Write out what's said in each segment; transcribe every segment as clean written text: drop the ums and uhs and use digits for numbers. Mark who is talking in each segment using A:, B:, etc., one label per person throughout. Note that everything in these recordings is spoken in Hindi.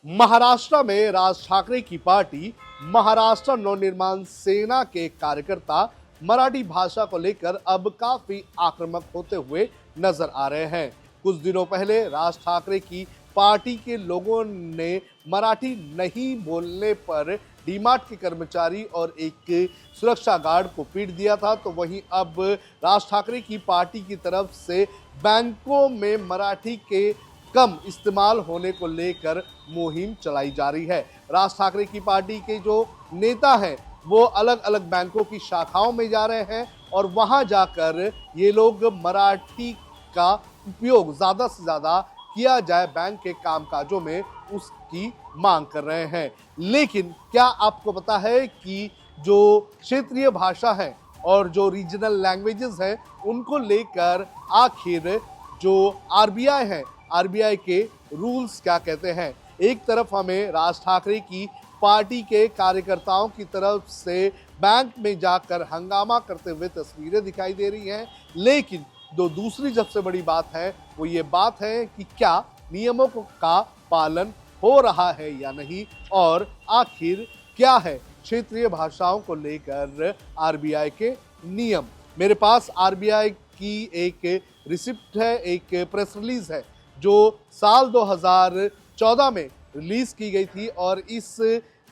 A: महाराष्ट्र में राज ठाकरे की पार्टी महाराष्ट्र नवनिर्माण सेना के कार्यकर्ता मराठी भाषा को लेकर अब काफी आक्रामक होते हुए नजर आ रहे हैं। कुछ दिनों पहले राज ठाकरे की पार्टी के लोगों ने मराठी नहीं बोलने पर डीमार्ट के कर्मचारी और एक सुरक्षा गार्ड को पीट दिया था, तो वहीं अब राज ठाकरे की पार्टी की तरफ से बैंकों में मराठी के कम इस्तेमाल होने को लेकर मुहिम चलाई जा रही है। राज ठाकरे की पार्टी के जो नेता हैं वो अलग अलग बैंकों की शाखाओं में जा रहे हैं और वहां जाकर ये लोग मराठी का उपयोग ज्यादा से ज्यादा किया जाए बैंक के कामकाजों में, उसकी मांग कर रहे हैं। लेकिन क्या आपको पता है कि जो क्षेत्रीय भाषा है और जो रीजनल लैंग्वेजेस हैं उनको लेकर आखिर जो आरबीआई है, आरबीआई के रूल्स क्या कहते हैं। एक तरफ हमें राज ठाकरे की पार्टी के कार्यकर्ताओं की तरफ से बैंक में जाकर हंगामा करते हुए तस्वीरें दिखाई दे रही हैं, लेकिन दूसरी सबसे बड़ी बात है वो ये बात है कि क्या नियमों का पालन हो रहा है या नहीं, और आखिर क्या है क्षेत्रीय भाषाओं को लेकर आरबीआई के नियम। मेरे पास आरबीआई की एक रिसिप्ट है, एक प्रेस रिलीज है जो साल 2014 में रिलीज की गई थी, और इस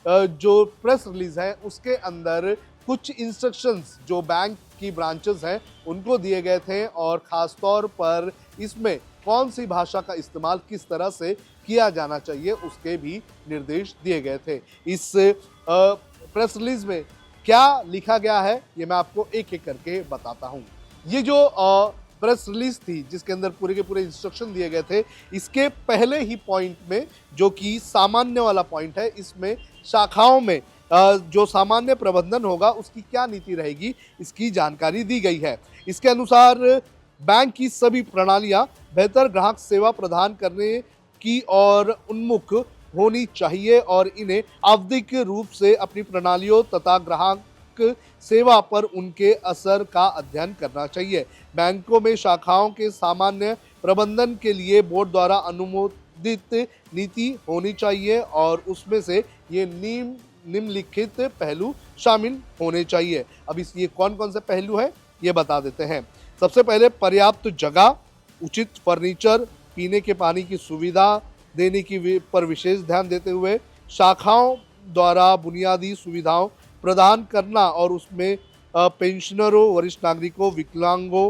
A: जो प्रेस रिलीज है उसके अंदर कुछ इंस्ट्रक्शंस जो बैंक की ब्रांचेस हैं उनको दिए गए थे, और खास तौर पर इसमें कौन सी भाषा का इस्तेमाल किस तरह से किया जाना चाहिए उसके भी निर्देश दिए गए थे। इस प्रेस रिलीज में क्या लिखा गया है ये मैं आपको एक एक करके बताता हूँ। ये जो प्रेस रिलीज थी जिसके अंदर पूरे के पूरे इंस्ट्रक्शन दिए गए थे, इसके पहले ही पॉइंट में जो कि सामान्य वाला पॉइंट है, इसमें शाखाओं में जो सामान्य प्रबंधन होगा उसकी क्या नीति रहेगी इसकी जानकारी दी गई है। इसके अनुसार बैंक की सभी प्रणालियां बेहतर ग्राहक सेवा प्रदान करने की ओर उन्मुख होनी चाहिए और इन्हें आवधिक रूप से अपनी प्रणालियों तथा ग्राहक सेवा पर उनके असर का अध्ययन करना चाहिए। बैंकों में शाखाओं के सामान्य प्रबंधन के लिए बोर्ड द्वारा अनुमोदित नीति होनी चाहिए और उसमें से ये निम्नलिखित पहलू शामिल होने चाहिए। अब ये कौन कौन से पहलू हैं ये बता देते हैं। सबसे पहले पर्याप्त जगह, उचित फर्नीचर, पीने के पानी की सुविधा देने की पर विशेष ध्यान देते हुए शाखाओं द्वारा बुनियादी सुविधाओं प्रदान करना और उसमें पेंशनरों, वरिष्ठ नागरिकों, विकलांगों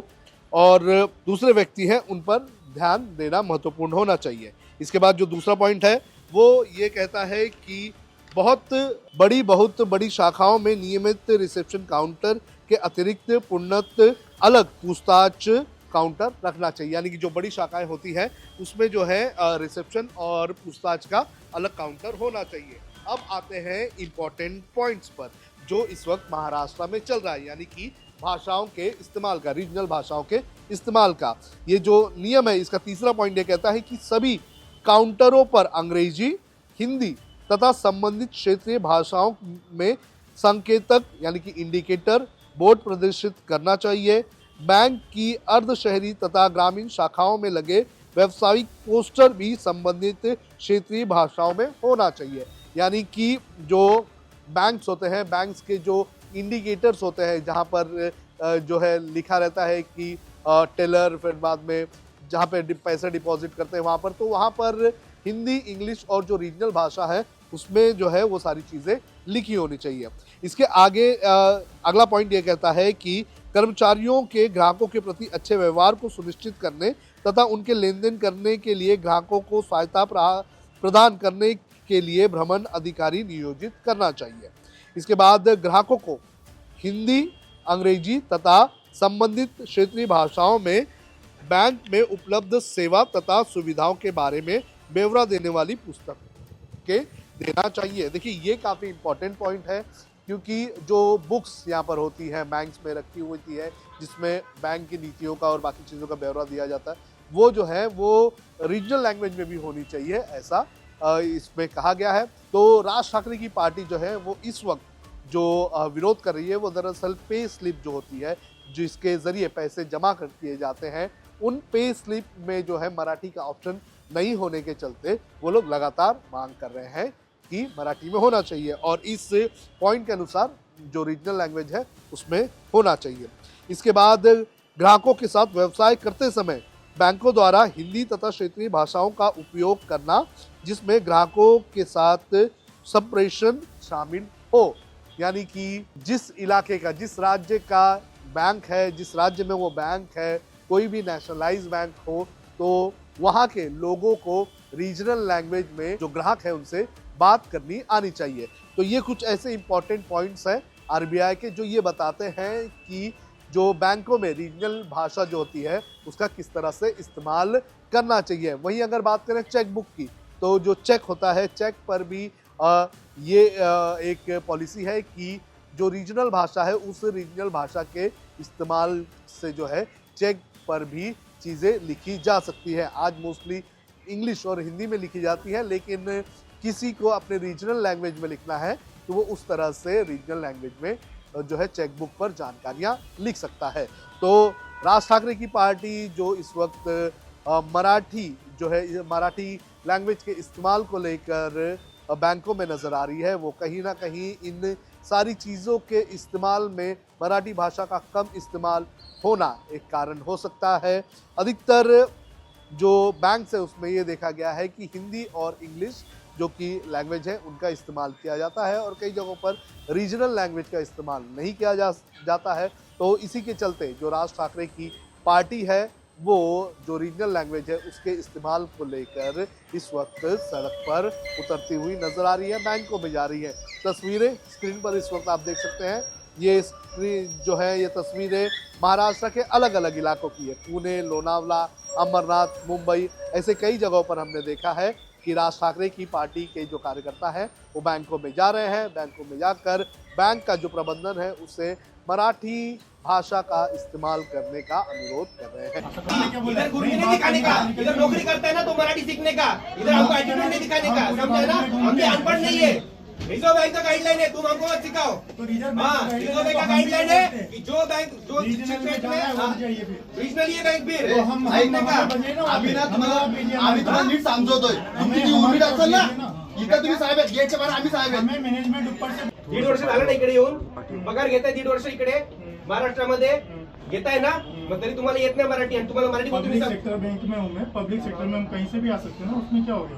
A: और दूसरे व्यक्ति हैं उन पर ध्यान देना महत्वपूर्ण होना चाहिए। इसके बाद जो दूसरा पॉइंट है वो ये कहता है कि बहुत बड़ी शाखाओं में नियमित रिसेप्शन काउंटर के अतिरिक्त पुनः अलग पूछताछ काउंटर रखना चाहिए। यानी कि जो बड़ी शाखाएं होती हैं उसमें जो है रिसेप्शन और पूछताछ का अलग काउंटर होना चाहिए। अब आते हैं इंपॉर्टेंट पॉइंट्स पर जो इस वक्त महाराष्ट्र में चल रहा है, यानी कि भाषाओं के इस्तेमाल का, रीजनल भाषाओं के इस्तेमाल का ये जो नियम है। इसका तीसरा पॉइंट ये कहता है कि सभी काउंटरों पर अंग्रेजी, हिंदी तथा संबंधित क्षेत्रीय भाषाओं में संकेतक यानी कि इंडिकेटर बोर्ड प्रदर्शित करना चाहिए। बैंक की अर्ध शहरी तथा ग्रामीण शाखाओं में लगे व्यावसायिक पोस्टर भी संबंधित क्षेत्रीय भाषाओं में होना चाहिए। यानी कि जो बैंक्स होते हैं, बैंक्स के जो इंडिकेटर्स होते हैं जहां पर जो है लिखा रहता है कि टेलर, फिर बाद में जहां पे पैसे डिपॉजिट करते हैं वहां पर, तो वहां पर हिंदी, इंग्लिश और जो रीजनल भाषा है उसमें जो है वो सारी चीज़ें लिखी होनी चाहिए। इसके आगे अगला पॉइंट ये कहता है कि कर्मचारियों के ग्राहकों के प्रति अच्छे व्यवहार को सुनिश्चित करने तथा उनके लेन देन करने के लिए ग्राहकों को सहायता प्रदान करने के लिए भ्रमण अधिकारी नियोजित करना चाहिए। इसके बाद ग्राहकों को हिंदी, अंग्रेजी तथा संबंधित क्षेत्रीय भाषाओं में बैंक में उपलब्ध सेवा तथा सुविधाओं के बारे में ब्यौरा देने वाली पुस्तक के देना चाहिए। देखिए ये काफ़ी इंपॉर्टेंट पॉइंट है क्योंकि जो बुक्स यहाँ पर होती हैं बैंक्स में रखी होती है जिसमें बैंक की नीतियों का और बाकी चीज़ों का ब्यौरा दिया जाता है, वो जो है वो रीजनल लैंग्वेज में भी होनी चाहिए, ऐसा इसमें कहा गया है। तो राज ठाकरे की पार्टी जो है वो इस वक्त जो विरोध कर रही है वो दरअसल पे स्लिप जो होती है जिसके ज़रिए पैसे जमा कर किए जाते हैं, उन पे स्लिप में जो है मराठी का ऑप्शन नहीं होने के चलते वो लोग लगातार मांग कर रहे हैं कि मराठी में होना चाहिए और इस पॉइंट के अनुसार जो रीजनल लैंग्वेज है उसमें होना चाहिए। इसके बाद ग्राहकों के साथ व्यवसाय करते समय बैंकों द्वारा हिंदी तथा क्षेत्रीय भाषाओं का उपयोग करना, जिसमें ग्राहकों के साथ संप्रेषण शामिल हो, यानी कि जिस इलाके का, जिस राज्य का बैंक है, जिस राज्य में वो बैंक है, कोई भी नेशनलाइज बैंक हो, तो वहाँ के लोगों को रीजनल लैंग्वेज में जो ग्राहक है उनसे बात करनी आनी चाहिए। तो ये कुछ ऐसे इंपॉर्टेंट पॉइंट्स हैं आरबीआई के जो ये बताते हैं कि जो बैंकों में रीजनल भाषा जो होती है उसका किस तरह से इस्तेमाल करना चाहिए। वहीं अगर बात करें चेक बुक की, तो जो चेक होता है, चेक पर भी ये एक पॉलिसी है कि जो रीजनल भाषा है उस रीजनल भाषा के इस्तेमाल से जो है चेक पर भी चीज़ें लिखी जा सकती है। आज मोस्टली इंग्लिश और हिंदी में लिखी जाती है, लेकिन किसी को अपने रीजनल लैंग्वेज में लिखना है तो वो उस तरह से रीजनल लैंग्वेज में जो है चेक बुक पर जानकारियां लिख सकता है। तो राज ठाकरे की पार्टी जो इस वक्त मराठी जो है, मराठी लैंग्वेज के इस्तेमाल को लेकर बैंकों में नज़र आ रही है, वो कहीं ना कहीं इन सारी चीज़ों के इस्तेमाल में मराठी भाषा का कम इस्तेमाल होना एक कारण हो सकता है। अधिकतर जो बैंक है उसमें ये देखा गया है कि हिंदी और इंग्लिश जो कि लैंग्वेज है उनका इस्तेमाल किया जाता है और कई जगहों पर रीजनल लैंग्वेज का इस्तेमाल नहीं किया जाता है। तो इसी के चलते जो राज ठाकरे की पार्टी है वो जो रीजनल लैंग्वेज है उसके इस्तेमाल को लेकर इस वक्त सड़क पर उतरती हुई नजर आ रही है, बैंकों में जा रही है। तस्वीरें स्क्रीन पर इस वक्त आप देख सकते हैं। ये स्क्रीन जो है, ये तस्वीरें महाराष्ट्र के अलग अलग इलाकों की है। पुणे, लोनावला, अमरनाथ, मुंबई, ऐसे कई जगहों पर हमने देखा है कि राज ठाकरे की पार्टी के जो कार्यकर्ता हैं वो बैंकों में जा रहे हैं। बैंकों में जाकर बैंक का जो प्रबंधन है उससे मराठी भाषा का इस्तेमाल करने का अनुरोध कर रहे हैं।
B: इधर घूमने नहीं दिखाने का, इधर नौकरी करता है ना तो मराठी सीखने का, इधर हमको एटीट्यूड नहीं दिखाने का, समझे ना? हम भी अनपढ़ नहीं है। रिजर्व बैंक का गाइडलाइन है, तुम हमको मत सिखाओ। रिजर्व बैंक का गाइडलाइन है कि जो बैंक जो रीजनल ये बैंक भी
C: आम्ही ना तुम्हाला नीट समजवतोय, तुमची उमेद असेल ना इथं तुम्ही साहेब आहेत, गेटच्या बाहेर आम्ही साहेब आहेत।
B: मॅनेजमेंट ऊपर से 1.5 वर्ष झालं ना इकडे येऊन, पगार घेताय 1.5 वर्ष इकडे महाराष्ट्रामध्ये घेताय ना, मग तरी तुम्हाला येत नाही मराठी आणि तुम्हाला मराठी
D: पब्लिक सेक्टर बैंक में हूँ मैं, पब्लिक सेक्टर में हम कहीं से भी आ सकते हैं ना, उसमें क्या हो गया?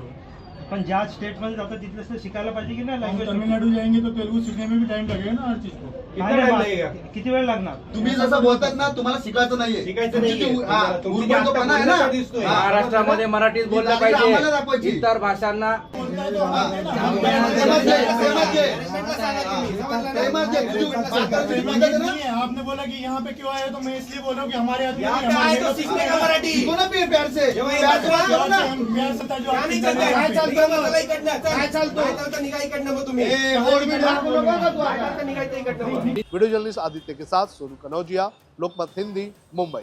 E: पण ज्या स्टेट मध्ये जातो तिथलं से शिकायला पाहिजे की नाही लँग्वेज?
D: तमिलनाडु जाएंगे तो तेलुगु सीखने में भी टाइम लगेगा ना हर चीज को।
B: कितना टाइम लगेगा?
E: किती वेळ लागणार?
C: तुम्ही जसं बोलतात ना तुम्हाला शिकायचं नाहीये,
B: शिकायचं नाहीये. तुमची
C: उर्बनपणा आहे ना,
B: दिसतोय.
F: महाराष्ट्रामध्ये मराठीच बोललं
C: आम्हाला दाखवायची.
F: पाहिजे, इतर भाषांना
D: आपने बोला कि यहाँ पे क्यों आए, तो मैं इसलिए बोल रहा हूँ कि हमारे आदमी
B: यहाँ पे आए तो सीखने का मराठी.
C: शिको ना प्यार से,
B: प्यार से बात करो ना.
D: प्यार से था जो
B: क्या नाही चालतंय? काय चालतं मला इकडनं? काय चालतं निघा इकडनं मग तुम्ही. निघायचं इकडनं मग.
A: वीडियो जर्नलिस्ट आदित्य के साथ सोनू कनौजिया, लोकमत हिंदी, मुंबई।